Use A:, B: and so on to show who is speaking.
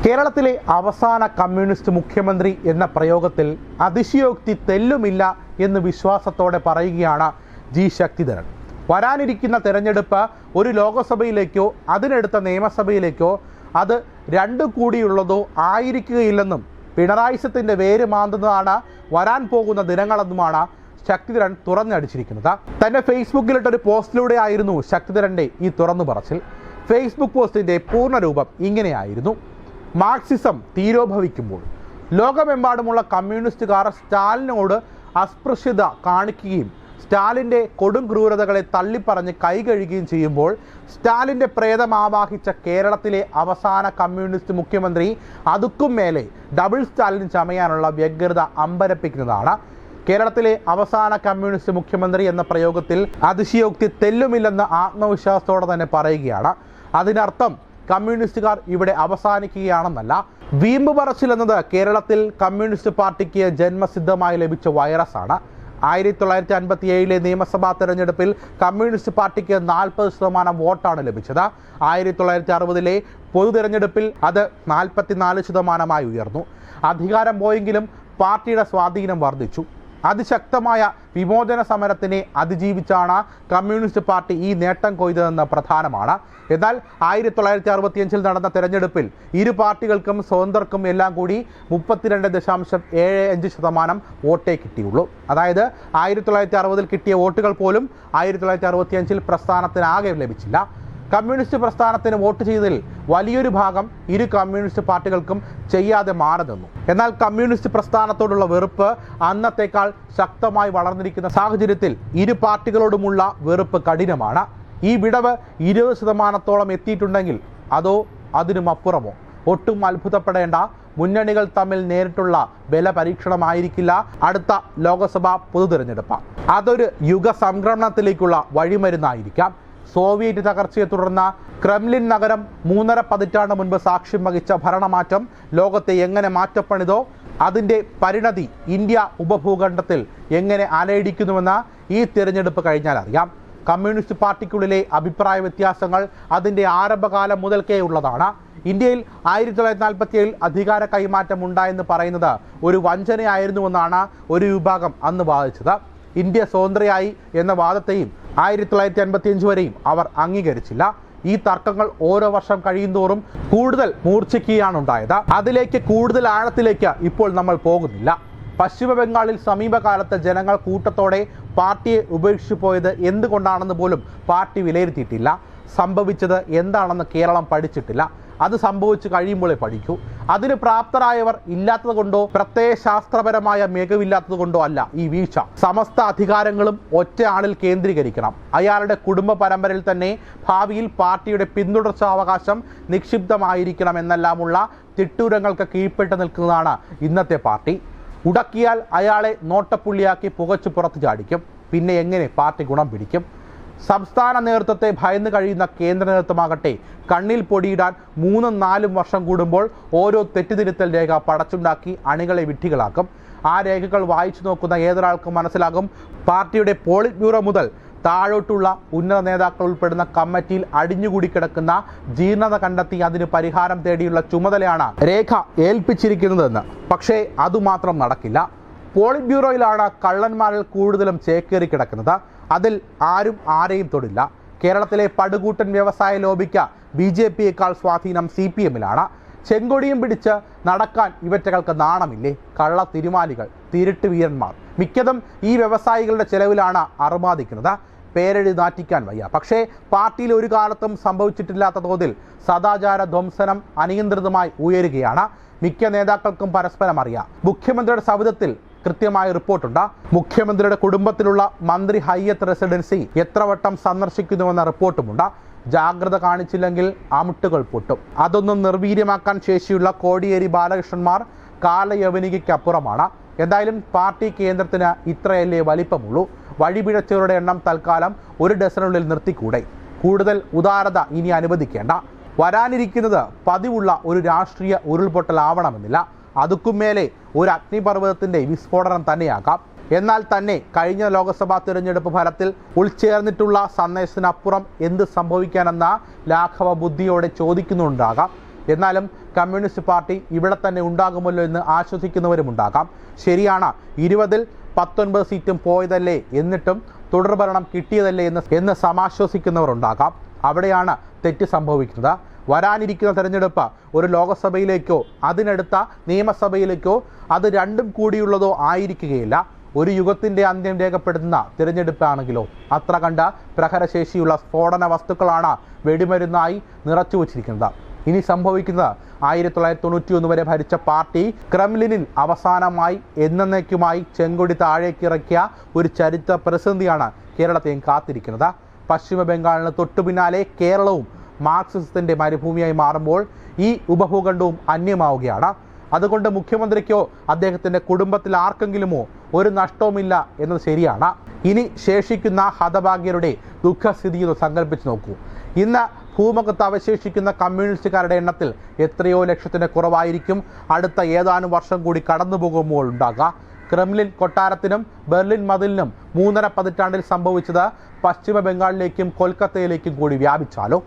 A: കേരളത്തിലെ അവസാന കമ്മ്യൂണിസ്റ്റ് മുഖ്യമന്ത്രി എന്ന പ്രയോഗത്തിൽ അതിശയോക്തി തെല്ലുമില്ല എന്ന് വിശ്വാസത്തോടെ പറയുകയാണ് ജി ശക്തിധരൻ. വരാനിരിക്കുന്ന തെരഞ്ഞെടുപ്പ് ഒരു ലോകസഭയിലേക്കോ അതിനടുത്ത നിയമസഭയിലേക്കോ അത് രണ്ടു കൂടിയുള്ളതോ ആയിരിക്കുകയില്ലെന്നും പിണറായിസത്തിന്റെ വേര് മാന്തുന്നതാണ് വരാൻ പോകുന്ന ദിനങ്ങളെന്നുമാണ് ശക്തിധരൻ തുറന്നടിച്ചിരിക്കുന്നത്. തന്റെ ഫേസ്ബുക്കിലിട്ടൊരു പോസ്റ്റിലൂടെ ആയിരുന്നു ശക്തിധരന്റെ ഈ തുറന്നു പറച്ചിൽ. ഫേസ്ബുക്ക് പോസ്റ്റിന്റെ പൂർണ്ണരൂപം ഇങ്ങനെയായിരുന്നു: മാർക്സിസം തീരോഭവിക്കുമ്പോൾ ലോകമെമ്പാടുമുള്ള കമ്മ്യൂണിസ്റ്റുകാർ സ്റ്റാലിനോട് അസ്പൃശ്യത കാണിക്കുകയും സ്റ്റാലിൻ്റെ കൊടും ക്രൂരതകളെ തള്ളിപ്പറഞ്ഞ് കൈകഴുകുകയും ചെയ്യുമ്പോൾ സ്റ്റാലിൻ്റെ പ്രേതം ആവാഹിച്ച കേരളത്തിലെ അവസാന കമ്മ്യൂണിസ്റ്റ് മുഖ്യമന്ത്രി അതുക്കും മേലെ ഡബിൾ സ്റ്റാലിന് ചമയാനുള്ള വ്യഗ്രത അമ്പരപ്പിക്കുന്നതാണ്. കേരളത്തിലെ അവസാന കമ്മ്യൂണിസ്റ്റ് മുഖ്യമന്ത്രി എന്ന പ്രയോഗത്തിൽ അതിശയോക്തി തെല്ലുമില്ലെന്ന് ആത്മവിശ്വാസത്തോടെ തന്നെ പറയുകയാണ്. അതിനർത്ഥം കമ്മ്യൂണിസ്റ്റുകാർ ഇവിടെ അവസാനിക്കുകയാണെന്നല്ല. വീമ്പ് പറച്ചിൽ എന്നത് കേരളത്തിൽ കമ്മ്യൂണിസ്റ്റ് പാർട്ടിക്ക് ജന്മസിദ്ധമായി ലഭിച്ച വൈറസാണ്. 1957 നിയമസഭാ തെരഞ്ഞെടുപ്പിൽ കമ്മ്യൂണിസ്റ്റ് പാർട്ടിക്ക് 40% വോട്ടാണ് ലഭിച്ചത്. 1960 പൊതു തെരഞ്ഞെടുപ്പിൽ അത് 44% ഉയർന്നു. അധികാരം പോയെങ്കിലും പാർട്ടിയുടെ സ്വാധീനം വർദ്ധിച്ചു. അതിശക്തമായ വിമോചന സമരത്തിനെ അതിജീവിച്ചാണ് കമ്മ്യൂണിസ്റ്റ് പാർട്ടി ഈ നേട്ടം കൊയ്തതെന്ന് പ്രധാനമാണ്. എന്നാൽ 1965 നടന്ന തെരഞ്ഞെടുപ്പിൽ ഇരു പാർട്ടികൾക്കും സ്വതന്ത്രർക്കും എല്ലാം കൂടി 32.75% വോട്ടേ കിട്ടിയുള്ളൂ. അതായത് 1960 കിട്ടിയ വോട്ടുകൾ പോലും 1965 പ്രസ്ഥാനത്തിനാകെ ലഭിച്ചില്ല. കമ്മ്യൂണിസ്റ്റ് പ്രസ്ഥാനത്തിന് വോട്ട് ചെയ്തതിൽ വലിയൊരു ഭാഗം ഇരു കമ്മ്യൂണിസ്റ്റ് പാർട്ടികൾക്കും ചെയ്യാതെ മാറി നിന്നു. എന്നാൽ കമ്മ്യൂണിസ്റ്റ് പ്രസ്ഥാനത്തോടുള്ള വെറുപ്പ് അന്നത്തേക്കാൾ ശക്തമായി വളർന്നിരിക്കുന്ന സാഹചര്യത്തിൽ ഇരു പാർട്ടികളോടുമുള്ള വെറുപ്പ് കഠിനമാണ്. ഈ വിടവ് 20% എത്തിയിട്ടുണ്ടെങ്കിൽ അതോ അതിനും അപ്പുറമോ? ഒട്ടും അത്ഭുതപ്പെടേണ്ട. മുന്നണികൾ തമ്മിൽ നേരിട്ടുള്ള ബലപരീക്ഷണമായിരിക്കില്ല അടുത്ത ലോക്സഭാ പൊതു തിരഞ്ഞെടുപ്പ്. അതൊരു യുഗ സംക്രമണത്തിലേക്കുള്ള വഴിമരുന്നായിരിക്കാം. സോവിയറ്റ് തകർച്ചയെ തുടർന്ന് ക്രെംലിൻ നഗരം 3.5 പതിറ്റാണ്ട് മുൻപ് സാക്ഷ്യം വഹിച്ച ഭരണമാറ്റം ലോകത്തെ എങ്ങനെ മാറ്റപ്പണിതോ അതിൻ്റെ പരിണതി ഇന്ത്യ ഉപഭൂഖണ്ഡത്തിൽ എങ്ങനെ അലയടിക്കുന്നുവെന്ന് ഈ തിരഞ്ഞെടുപ്പ് കഴിഞ്ഞാൽ അറിയാം. കമ്മ്യൂണിസ്റ്റ് പാർട്ടിക്കുള്ളിലെ അഭിപ്രായ വ്യത്യാസങ്ങൾ അതിൻ്റെ ആരംഭകാലം മുതൽക്കേ ഉള്ളതാണ്. ഇന്ത്യയിൽ 1947 അധികാര കൈമാറ്റം ഉണ്ടായെന്ന് പറയുന്നത് ഒരു വഞ്ചനയായിരുന്നുവെന്നാണ് ഒരു വിഭാഗം അന്ന് വാദിച്ചത്. ഇന്ത്യ സ്വതന്ത്രയായി എന്ന വാദത്തെയും 1955 വരെയും അവർ അംഗീകരിച്ചില്ല. ഈ തർക്കങ്ങൾ ഓരോ വർഷം കഴിയുന്തോറും കൂടുതൽ മൂർച്ഛിക്കുകയാണ് ഉണ്ടായത്. അതിലേക്ക് കൂടുതൽ ആഴത്തിലേക്ക് ഇപ്പോൾ നമ്മൾ പോകുന്നില്ല. പശ്ചിമ ബംഗാളിൽ സമീപകാലത്ത് ജനങ്ങൾ കൂട്ടത്തോടെ പാർട്ടിയെ ഉപേക്ഷിച്ചു പോയത് എന്തുകൊണ്ടാണെന്ന് പോലും പാർട്ടി വിലയിരുത്തിയിട്ടില്ല. സംഭവിച്ചത് എന്താണെന്ന് കേരളം പഠിച്ചിട്ടില്ല. അത് സംഭവിച്ചു കഴിയുമ്പോഴേ പഠിക്കൂ. അതിന് പ്രാപ്തരായവർ ഇല്ലാത്തത് കൊണ്ടോ പ്രത്യയശാസ്ത്രപരമായ മികവില്ലാത്തത് കൊണ്ടോ അല്ല ഈ വീഴ്ച. സമസ്ത അധികാരങ്ങളും ഒറ്റ ആളിൽ കേന്ദ്രീകരിക്കണം. അയാളുടെ കുടുംബ പരമ്പരയിൽ തന്നെ ഭാവിയിൽ പാർട്ടിയുടെ പിന്തുടർച്ചാവകാശം നിക്ഷിപ്തമായിരിക്കണം എന്നെല്ലാമുള്ള തിട്ടൂരങ്ങൾക്ക് കീഴ്പ്പെട്ട് നിൽക്കുന്നതാണ് ഇന്നത്തെ പാർട്ടി. ഉടക്കിയാൽ അയാളെ നോട്ടപ്പുള്ളിയാക്കി പുകച്ചു പുറത്തു ചാടിക്കും. പിന്നെ എങ്ങനെ പാർട്ടി ഗുണം പിടിക്കും? സംസ്ഥാന നേതൃത്വത്തെ ഭയന്ന് കഴിയുന്ന കേന്ദ്ര നേതൃത്വമാകട്ടെ കണ്ണിൽ പൊടിയിടാൻ 3-4 വർഷം കൂടുമ്പോൾ ഓരോ തെറ്റിതിരുത്തൽ രേഖ പടച്ചുണ്ടാക്കി അണികളെ വിഡ്ഢികളാക്കും. ആ രേഖകൾ വായിച്ചു നോക്കുന്ന ഏതൊരാൾക്കും മനസ്സിലാകും പാർട്ടിയുടെ പോളിറ്റ് ബ്യൂറോ മുതൽ താഴോട്ടുള്ള ഉന്നത നേതാക്കൾ ഉൾപ്പെടുന്ന കമ്മിറ്റിയിൽ അടിഞ്ഞുകൂടി കിടക്കുന്ന ജീർണത കണ്ടെത്തി അതിന് പരിഹാരം തേടിയുള്ള ചുമതലയാണ് രേഖ ഏൽപ്പിച്ചിരിക്കുന്നതെന്ന്. പക്ഷേ അതുമാത്രം നടക്കില്ല. പോളിറ്റ് ബ്യൂറോയിലാണ് കള്ളന്മാരിൽ കൂടുതലും ചേക്കേറി കിടക്കുന്നത്. അതിൽ ആരും ആരെയും തൊടില്ല. കേരളത്തിലെ പടുകൂട്ടൻ വ്യവസായ ലോബിക്ക് BJPയേക്കാൾ സ്വാധീനം CPMലാണ്. ചെങ്കൊടിയും പിടിച്ച് നടക്കാൻ ഇവറ്റകൾക്ക് നാണമില്ലേ? കള്ള തിരുമാലികൾ, തിരുട്ട് വീരന്മാർ. മിക്കതും ഈ വ്യവസായികളുടെ ചെലവിലാണ് അർമാദിക്കുന്നത്. പേരെഴുതി നാറ്റിക്കാൻ വയ്യ. പക്ഷേ പാർട്ടിയിൽ ഒരു കാലത്തും സംഭവിച്ചിട്ടില്ലാത്ത തോതിൽ സദാചാര ധ്വംസനം അനിയന്ത്രിതമായി ഉയരുകയാണ്. മിക്ക നേതാക്കൾക്കും പരസ്പരം അറിയാം. മുഖ്യമന്ത്രിയുടെ സവിധത്തിൽ കൃത്യമായ റിപ്പോർട്ടുണ്ട്. മുഖ്യമന്ത്രിയുടെ കുടുംബത്തിലുള്ള മന്ത്രി ഹയ്യത്ത് റെസിഡൻസി എത്ര വട്ടം സന്ദർശിക്കുന്നുവെന്ന റിപ്പോർട്ടുമുണ്ട്. ജാഗ്രത കാണിച്ചില്ലെങ്കിൽ അമുട്ടുകൾ പൊട്ടും. അതൊന്നും നിർവീര്യമാക്കാൻ ശേഷിയുള്ള കോടിയേരി ബാലകൃഷ്ണന്മാർ കാലയവനികയ്ക്കപ്പുറമാണ്. എന്തായാലും പാർട്ടി കേന്ദ്രത്തിന് ഇത്രയല്ലേ വലിപ്പമുള്ളൂ. വഴിപിഴച്ചവരുടെ എണ്ണം തൽക്കാലം 1 ഡസനുള്ളിൽ നിർത്തിക്കൂടെ? കൂടുതൽ ഉദാരത ഇനി അനുവദിക്കേണ്ട. വരാനിരിക്കുന്നത് പതിവുള്ള ഒരു രാഷ്ട്രീയ ഉരുൾപൊട്ടലാവണമെന്നില്ല. അതുക്കും മേലെ ഒരു അഗ്നിപർവ്വതത്തിൻ്റെ വിസ്ഫോടനം തന്നെയാകാം. എന്നാൽ തന്നെ കഴിഞ്ഞ ലോക്സഭാ തിരഞ്ഞെടുപ്പ് ഫലത്തിൽ ഉൾച്ചേർന്നിട്ടുള്ള സന്ദേശത്തിനപ്പുറം എന്ത് സംഭവിക്കാനെന്ന ലാഘവ ബുദ്ധിയോടെ ചോദിക്കുന്നുണ്ടാകാം. എന്നാലും കമ്മ്യൂണിസ്റ്റ് പാർട്ടി ഇവിടെ തന്നെ ഉണ്ടാകുമല്ലോ എന്ന് ആശ്വസിക്കുന്നവരുമുണ്ടാകാം. ശരിയാണ്, 20-ൽ 19 സീറ്റും പോയതല്ലേ, എന്നിട്ടും തുടർഭരണം കിട്ടിയതല്ലേ എന്ന് സമാശ്വസിക്കുന്നവരുണ്ടാകാം. അവിടെയാണ് തെറ്റ് സംഭവിക്കുന്നത്. വരാനിരിക്കുന്ന തെരഞ്ഞെടുപ്പ് ഒരു ലോകസഭയിലേക്കോ അതിനടുത്ത നിയമസഭയിലേക്കോ അത് രണ്ടും കൂടിയുള്ളതോ ആയിരിക്കുകയില്ല. ഒരു യുഗത്തിൻ്റെ അന്ത്യം രേഖപ്പെടുത്തുന്ന തിരഞ്ഞെടുപ്പാണെങ്കിലോ അത്ര കണ്ട പ്രഹരശേഷിയുള്ള സ്ഫോടന വസ്തുക്കളാണ് വെടിമരുന്നായി നിറച്ചു വച്ചിരിക്കുന്നത്. ഇനി സംഭവിക്കുന്നത് 1991 വരെ ഭരിച്ച പാർട്ടി ക്രെംലിനിൽ അവസാനമായി എന്നേക്കുമായി ചെങ്കൊടി താഴേക്കിറക്കിയ ഒരു ചരിത്ര പ്രതിസന്ധിയാണ് കേരളത്തെയും കാത്തിരിക്കുന്നത്. പശ്ചിമ ബംഗാളിന് തൊട്ടുപിന്നാലെ കേരളവും മാർക്സിസത്തിൻ്റെ മരുഭൂമിയായി മാറുമ്പോൾ ഈ ഉപഭൂഖണ്ഡവും അന്യമാവുകയാണ്. അതുകൊണ്ട് മുഖ്യമന്ത്രിക്കോ അദ്ദേഹത്തിൻ്റെ കുടുംബത്തിൽ ആർക്കെങ്കിലുമോ ഒരു നഷ്ടവുമില്ല എന്നത് ശരിയാണ്. ഇനി ശേഷിക്കുന്ന ഹതഭാഗ്യരുടെ ദുഃഖസ്ഥിതി ഒന്ന് സങ്കല്പിച്ച് നോക്കൂ. ഇന്ന് ഭൂമുഖത്ത് അവശേഷിക്കുന്ന കമ്മ്യൂണിസ്റ്റുകാരുടെ എണ്ണത്തിൽ എത്രയോ ലക്ഷത്തിന് കുറവായിരിക്കും അടുത്ത ഏതാനും വർഷം കൂടി കടന്നു പോകുമ്പോൾ ഉണ്ടാകുക. ക്രെംലിൻ കൊട്ടാരത്തിനും ബെർലിൻ മതിലിനും 3.5 പതിറ്റാണ്ടിൽ സംഭവിച്ചത് പശ്ചിമ ബംഗാളിലേക്കും കൊൽക്കത്തയിലേക്കും കൂടി വ്യാപിച്ചാലോ?